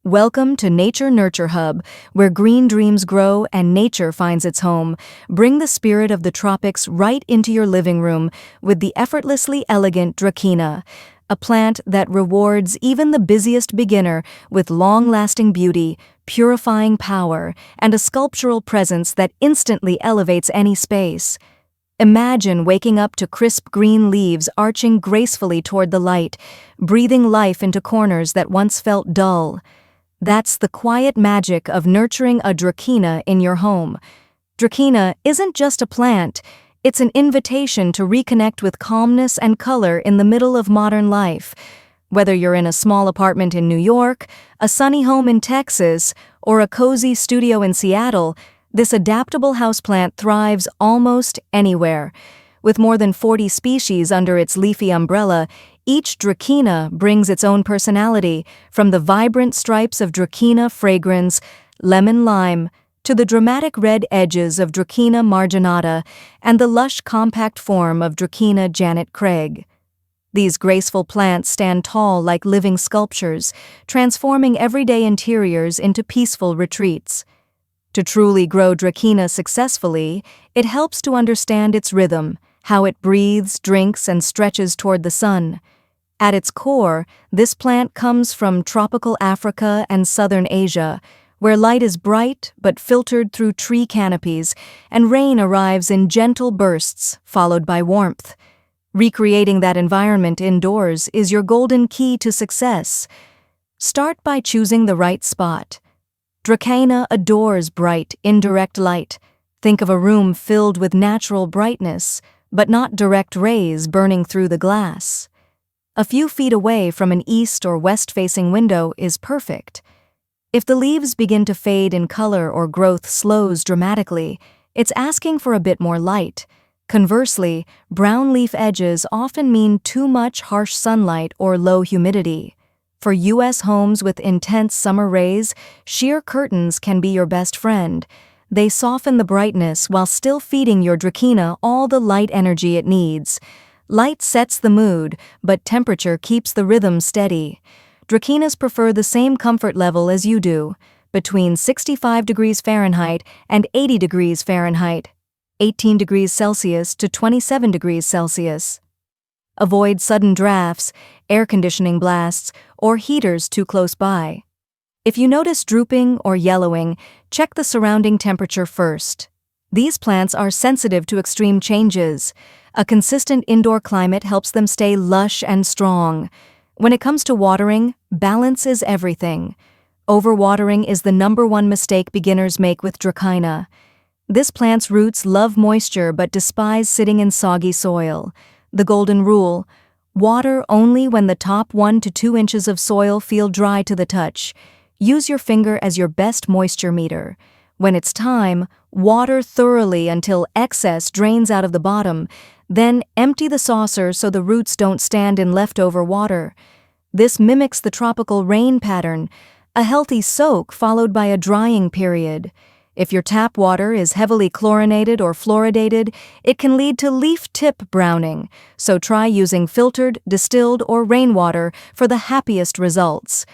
Welcome to Nature Nurture Hub, where green dreams grow and nature finds its home. Bring the spirit of the tropics right into your living room with the effortlessly elegant Dracaena, a plant that rewards even the busiest beginner with long-lasting beauty, purifying power, and a sculptural presence that instantly elevates any space. Imagine waking up to crisp green leaves arching gracefully toward the light, breathing life into corners that once felt dull. That's the quiet magic of nurturing a Dracaena in your home. Dracaena isn't just a plant, it's an invitation to reconnect with calmness and color in the middle of modern life. Whether you're in a small apartment in New York, a sunny home in Texas, or a cozy studio in Seattle, this adaptable houseplant thrives almost anywhere. With more than 40 species under its leafy umbrella, each Dracaena brings its own personality, from the vibrant stripes of Dracaena fragrans, lemon lime, to the dramatic red edges of Dracaena marginata and the lush compact form of Dracaena Janet Craig. These graceful plants stand tall like living sculptures, transforming everyday interiors into peaceful retreats. To truly grow Dracaena successfully, it helps to understand its rhythm, how it breathes, drinks, and stretches toward the sun. At its core, this plant comes from tropical Africa and southern Asia, where light is bright but filtered through tree canopies, and rain arrives in gentle bursts, followed by warmth. Recreating that environment indoors is your golden key to success. Start by choosing the right spot. Dracaena adores bright, indirect light. Think of a room filled with natural brightness, but not direct rays burning through the glass. A few feet away from an east or west-facing window is perfect. If the leaves begin to fade in color or growth slows dramatically, it's asking for a bit more light. Conversely, brown leaf edges often mean too much harsh sunlight or low humidity. For U.S. homes with intense summer rays, sheer curtains can be your best friend. They soften the brightness while still feeding your Dracaena all the light energy it needs. Light sets the mood, but temperature keeps the rhythm steady. Dracaenas prefer the same comfort level as you do, between 65 degrees Fahrenheit and 80 degrees Fahrenheit, 18 degrees Celsius to 27 degrees Celsius. Avoid sudden drafts, air conditioning blasts, or heaters too close by. If you notice drooping or yellowing, check the surrounding temperature first. These plants are sensitive to extreme changes. A consistent indoor climate helps them stay lush and strong. When it comes to watering, balance is everything. Overwatering is the #1 mistake beginners make with Dracaena. This plant's roots love moisture but despise sitting in soggy soil. The golden rule: water only when the top 1 to 2 inches of soil feel dry to the touch. Use your finger as your best moisture meter. When it's time, water thoroughly until excess drains out of the bottom, then empty the saucer so the roots don't stand in leftover water. This mimics the tropical rain pattern, a healthy soak followed by a drying period. If your tap water is heavily chlorinated or fluoridated, it can lead to leaf tip browning, so try using filtered, distilled, or rainwater for the happiest results.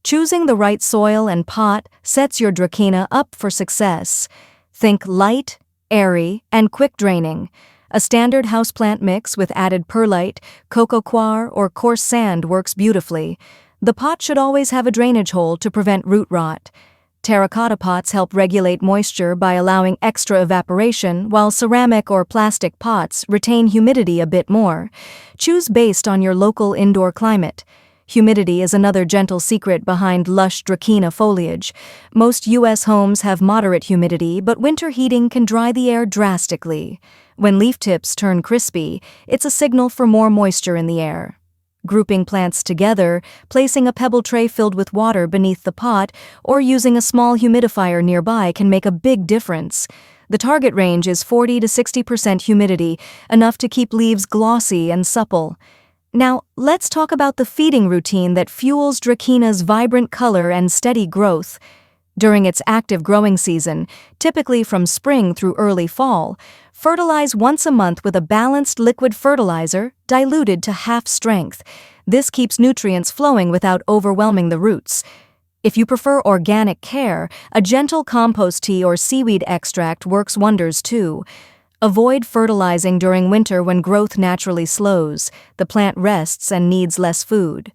Choosing the right soil and pot sets your Dracaena up for success. Think light, airy, and quick draining. A standard houseplant mix with added perlite, coco coir, or coarse sand works beautifully. The pot should always have a drainage hole to prevent root rot. Terracotta pots help regulate moisture by allowing extra evaporation, while ceramic or plastic pots retain humidity a bit more. Choose based on your local indoor climate. Humidity is another gentle secret behind lush Dracaena foliage. Most U.S. homes have moderate humidity, but winter heating can dry the air drastically. When leaf tips turn crispy, it's a signal for more moisture in the air. Grouping plants together, placing a pebble tray filled with water beneath the pot, or using a small humidifier nearby can make a big difference. The target range is 40 to 60% humidity, enough to keep leaves glossy and supple. Now, let's talk about the feeding routine that fuels Dracaena's vibrant color and steady growth. During its active growing season, typically from spring through early fall, fertilize once a month with a balanced liquid fertilizer diluted to half strength. This keeps nutrients flowing without overwhelming the roots. If you prefer organic care, a gentle compost tea or seaweed extract works wonders too. Avoid fertilizing during winter when growth naturally slows, the plant rests and needs less food.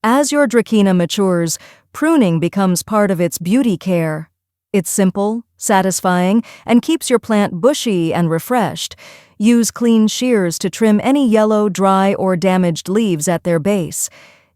As your Dracaena matures, pruning becomes part of its beauty care. It's simple, satisfying, and keeps your plant bushy and refreshed. Use clean shears to trim any yellow, dry, or damaged leaves at their base.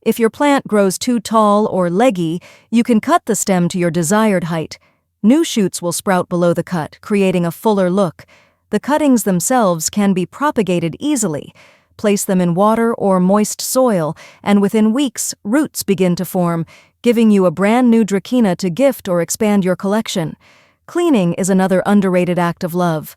If your plant grows too tall or leggy, you can cut the stem to your desired height. New shoots will sprout below the cut, creating a fuller look. The cuttings themselves can be propagated easily. Place them in water or moist soil, and within weeks, roots begin to form, giving you a brand new Dracaena to gift or expand your collection. Cleaning is another underrated act of love.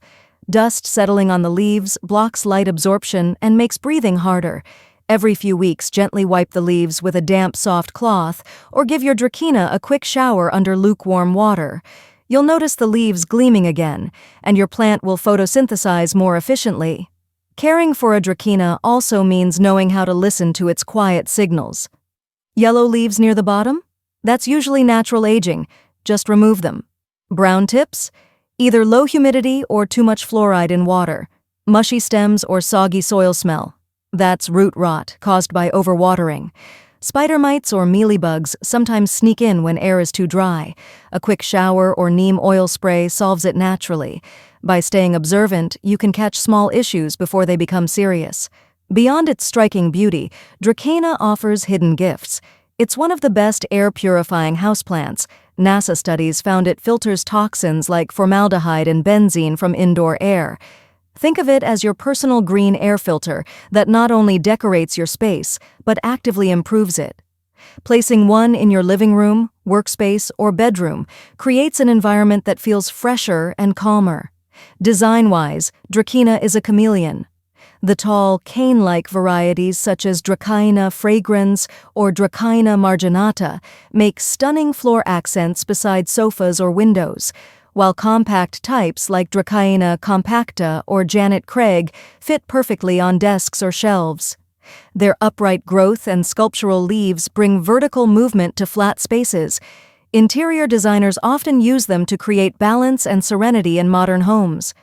Dust settling on the leaves blocks light absorption and makes breathing harder. Every few weeks, gently wipe the leaves with a damp, soft cloth, or give your Dracaena a quick shower under lukewarm water. You'll notice the leaves gleaming again, and your plant will photosynthesize more efficiently. Caring for a Dracaena also means knowing how to listen to its quiet signals. Yellow leaves near the bottom? That's usually natural aging. Just remove them. Brown tips? Either low humidity or too much fluoride in water. Mushy stems or soggy soil smell. That's root rot caused by overwatering. Spider mites or mealybugs sometimes sneak in when air is too dry. A quick shower or neem oil spray solves it naturally. By staying observant, you can catch small issues before they become serious. Beyond its striking beauty, Dracaena offers hidden gifts. It's one of the best air-purifying houseplants. NASA studies found it filters toxins like formaldehyde and benzene from indoor air. Think of it as your personal green air filter that not only decorates your space, but actively improves it. Placing one in your living room, workspace, or bedroom creates an environment that feels fresher and calmer. Design-wise, Dracaena is a chameleon. The tall, cane-like varieties such as Dracaena fragrans or Dracaena marginata make stunning floor accents beside sofas or windows, while compact types like Dracaena compacta or Janet Craig fit perfectly on desks or shelves. Their upright growth and sculptural leaves bring vertical movement to flat spaces. Interior designers often use them to create balance and serenity in modern homes.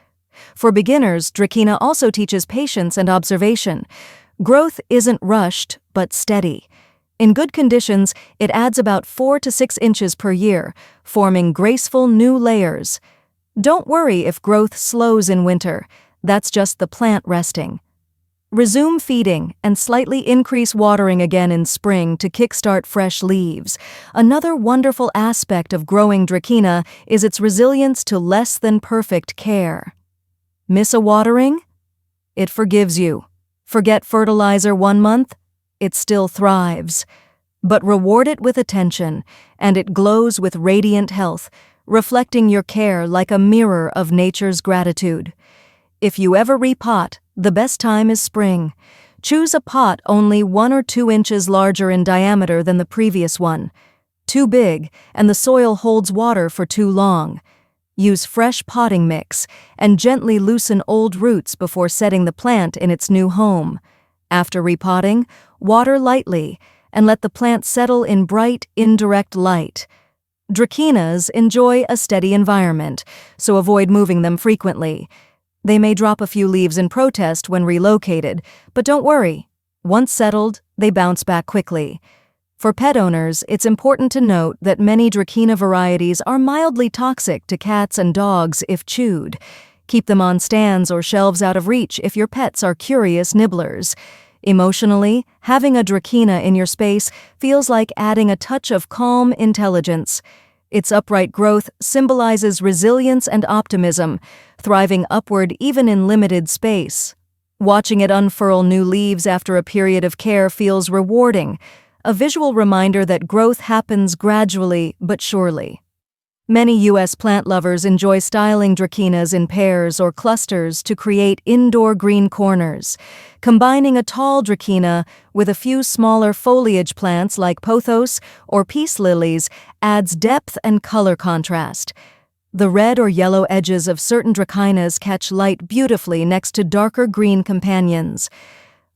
For beginners, Dracaena also teaches patience and observation. Growth isn't rushed, but steady. In good conditions, it adds about 4 to 6 inches per year, forming graceful new layers. Don't worry if growth slows in winter. That's just the plant resting. Resume feeding and slightly increase watering again in spring to kickstart fresh leaves. Another wonderful aspect of growing Dracaena is its resilience to less than perfect care. Miss a watering? It forgives you. Forget fertilizer 1 month? It still thrives. But reward it with attention, and it glows with radiant health, reflecting your care like a mirror of nature's gratitude. If you ever repot, the best time is spring. Choose a pot only 1 or 2 inches larger in diameter than the previous one. Too big, and the soil holds water for too long. Use fresh potting mix and gently loosen old roots before setting the plant in its new home. After repotting, water lightly and let the plant settle in bright, indirect light. Dracaenas enjoy a steady environment, so avoid moving them frequently. They may drop a few leaves in protest when relocated, but don't worry. Once settled, they bounce back quickly. For pet owners, it's important to note that many Dracaena varieties are mildly toxic to cats and dogs if chewed. Keep them on stands or shelves out of reach if your pets are curious nibblers. Emotionally, having a Dracaena in your space feels like adding a touch of calm intelligence. Its upright growth symbolizes resilience and optimism, thriving upward even in limited space. Watching it unfurl new leaves after a period of care feels rewarding, a visual reminder that growth happens gradually but surely. Many U.S. plant lovers enjoy styling Dracaenas in pairs or clusters to create indoor green corners. Combining a tall Dracaena with a few smaller foliage plants like pothos or peace lilies adds depth and color contrast. The red or yellow edges of certain Dracaenas catch light beautifully next to darker green companions.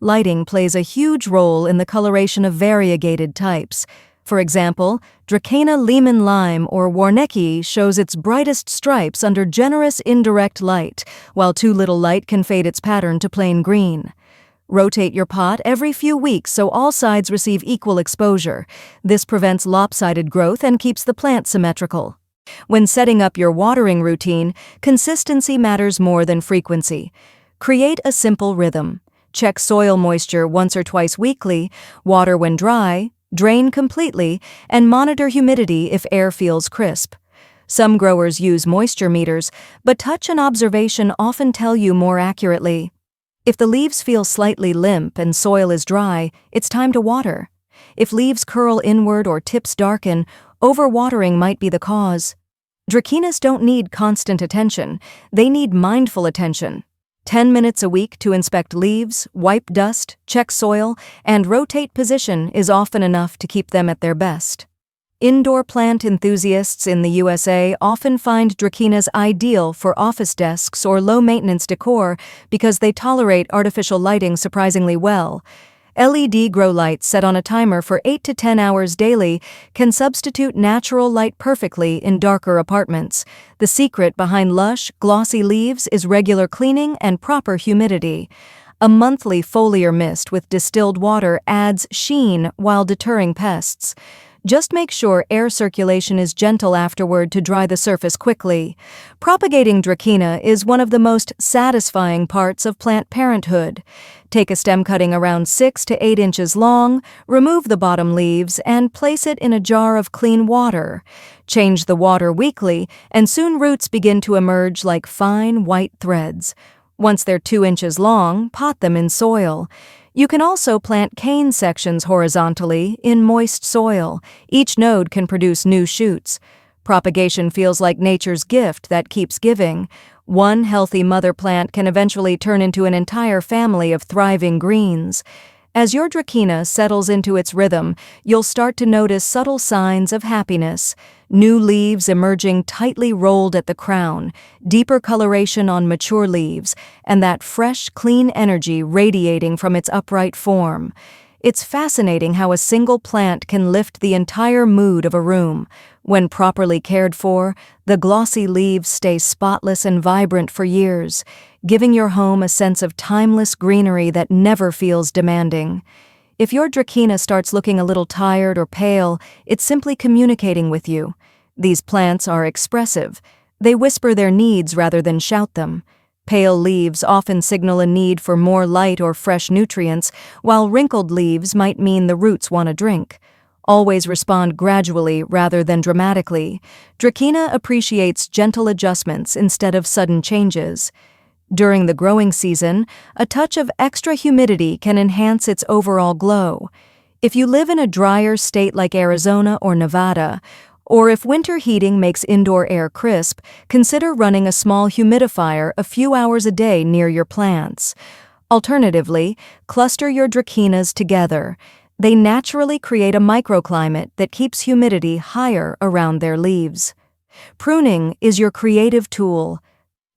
Lighting plays a huge role in the coloration of variegated types. For example, Dracaena lemon lime or Warnecki shows its brightest stripes under generous indirect light, while too little light can fade its pattern to plain green. Rotate your pot every few weeks so all sides receive equal exposure. This prevents lopsided growth and keeps the plant symmetrical. When setting up your watering routine, consistency matters more than frequency. Create a simple rhythm. Check soil moisture once or twice weekly, water when dry, drain completely, and monitor humidity if air feels crisp. Some growers use moisture meters, but touch and observation often tell you more accurately. If the leaves feel slightly limp and soil is dry, it's time to water. If leaves curl inward or tips darken, overwatering might be the cause. Dracaenas don't need constant attention, they need mindful attention. 10 minutes a week to inspect leaves, wipe dust, check soil, and rotate position is often enough to keep them at their best. Indoor plant enthusiasts in the USA often find Dracaenas ideal for office desks or low-maintenance decor because they tolerate artificial lighting surprisingly well. LED grow lights set on a timer for 8 to 10 hours daily can substitute natural light perfectly in darker apartments. The secret behind lush, glossy leaves is regular cleaning and proper humidity. A monthly foliar mist with distilled water adds sheen while deterring pests. Just make sure air circulation is gentle afterward to dry the surface quickly. Propagating Dracaena is one of the most satisfying parts of plant parenthood. Take a stem cutting around 6 to 8 inches long, remove the bottom leaves, and place it in a jar of clean water. Change the water weekly, and soon roots begin to emerge like fine white threads. Once they're 2 inches long, pot them in soil. You can also plant cane sections horizontally in moist soil. Each node can produce new shoots. Propagation feels like nature's gift that keeps giving. One healthy mother plant can eventually turn into an entire family of thriving greens. As your Dracaena settles into its rhythm, you'll start to notice subtle signs of happiness. New leaves emerging tightly rolled at the crown, deeper coloration on mature leaves, and that fresh, clean energy radiating from its upright form. It's fascinating how a single plant can lift the entire mood of a room. When properly cared for, the glossy leaves stay spotless and vibrant for years, giving your home a sense of timeless greenery that never feels demanding. If your Dracaena starts looking a little tired or pale, it's simply communicating with you. These plants are expressive. They whisper their needs rather than shout them. Pale leaves often signal a need for more light or fresh nutrients, while wrinkled leaves might mean the roots want a drink. Always respond gradually rather than dramatically. Dracaena appreciates gentle adjustments instead of sudden changes. During the growing season, a touch of extra humidity can enhance its overall glow. If you live in a drier state like Arizona or Nevada, or if winter heating makes indoor air crisp, consider running a small humidifier a few hours a day near your plants. Alternatively, cluster your Dracaenas together. They naturally create a microclimate that keeps humidity higher around their leaves. Pruning is your creative tool.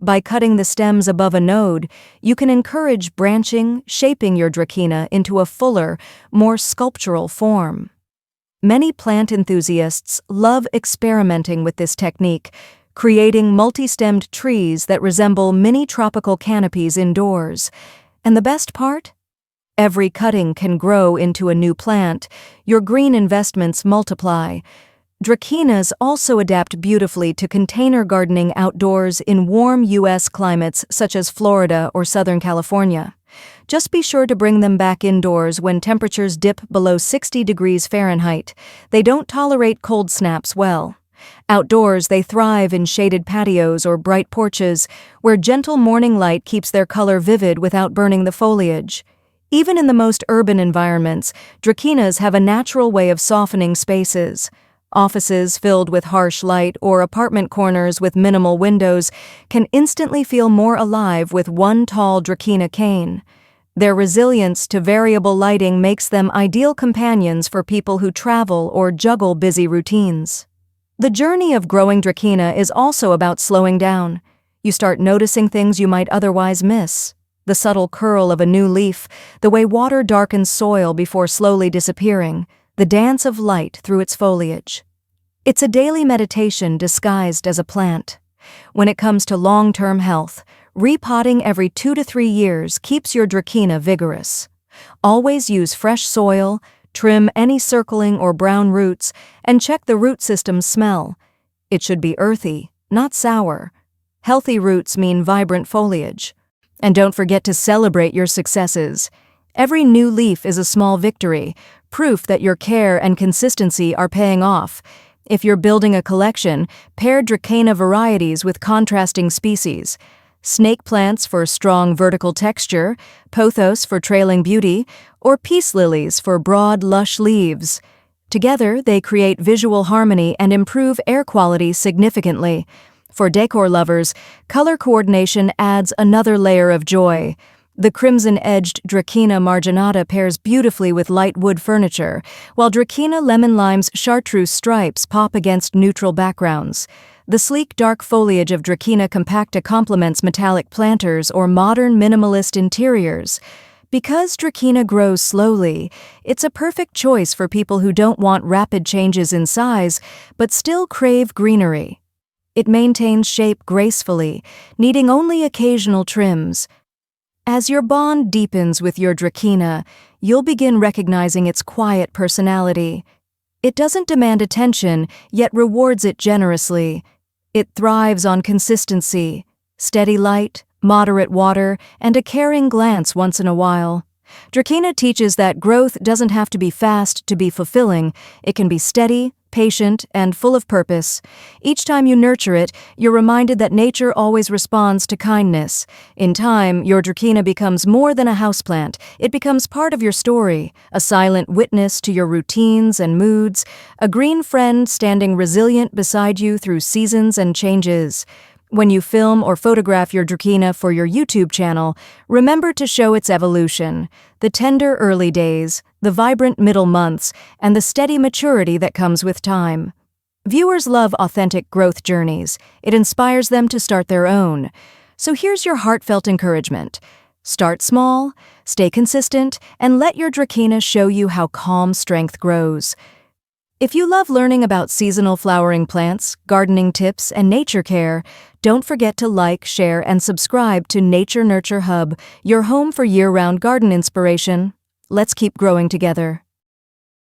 By cutting the stems above a node, you can encourage branching, shaping your Dracaena into a fuller, more sculptural form. Many plant enthusiasts love experimenting with this technique, creating multi-stemmed trees that resemble mini tropical canopies indoors. And the best part? Every cutting can grow into a new plant. Your green investments multiply. Dracaenas also adapt beautifully to container gardening outdoors in warm U.S. climates such as Florida or Southern California. Just be sure to bring them back indoors when temperatures dip below 60 degrees Fahrenheit. They don't tolerate cold snaps well. Outdoors, they thrive in shaded patios or bright porches, where gentle morning light keeps their color vivid without burning the foliage. Even in the most urban environments, Dracaenas have a natural way of softening spaces. Offices filled with harsh light or apartment corners with minimal windows can instantly feel more alive with one tall Dracaena cane. Their resilience to variable lighting makes them ideal companions for people who travel or juggle busy routines. The journey of growing Dracaena is also about slowing down. You start noticing things you might otherwise miss. The subtle curl of a new leaf, the way water darkens soil before slowly disappearing, the dance of light through its foliage. It's a daily meditation disguised as a plant. When it comes to long-term health, repotting every 2 to 3 years keeps your Dracaena vigorous. Always use fresh soil, trim any circling or brown roots, and check the root system's smell. It should be earthy, not sour. Healthy roots mean vibrant foliage. And don't forget to celebrate your successes. Every new leaf is a small victory, proof that your care and consistency are paying off. If you're building a collection, pair Dracaena varieties with contrasting species. Snake plants for strong vertical texture, pothos for trailing beauty, or peace lilies for broad, lush leaves. Together, they create visual harmony and improve air quality significantly. For decor lovers, color coordination adds another layer of joy. The crimson-edged Dracaena marginata pairs beautifully with light wood furniture, while Dracaena lemon lime's chartreuse stripes pop against neutral backgrounds. The sleek dark foliage of Dracaena compacta complements metallic planters or modern minimalist interiors. Because Dracaena grows slowly, it's a perfect choice for people who don't want rapid changes in size, but still crave greenery. It maintains shape gracefully, needing only occasional trims. As your bond deepens with your Dracaena, you'll begin recognizing its quiet personality. It doesn't demand attention, yet rewards it generously. It thrives on consistency, steady light, moderate water, and a caring glance once in a while. Dracaena teaches that growth doesn't have to be fast to be fulfilling. It can be steady, patient, and full of purpose. Each time you nurture it, you're reminded that nature always responds to kindness. In time, your Dracaena becomes more than a houseplant. It becomes part of your story, a silent witness to your routines and moods, a green friend standing resilient beside you through seasons and changes. When you film or photograph your Dracaena for your YouTube channel, remember to show its evolution, the tender early days, the vibrant middle months, and the steady maturity that comes with time. Viewers love authentic growth journeys. It inspires them to start their own. So here's your heartfelt encouragement. Start small, stay consistent, and let your Dracaena show you how calm strength grows. If you love learning about seasonal flowering plants, gardening tips, and nature care, don't forget to like, share, and subscribe to Nature Nurture Hub, your home for year-round garden inspiration. Let's keep growing together.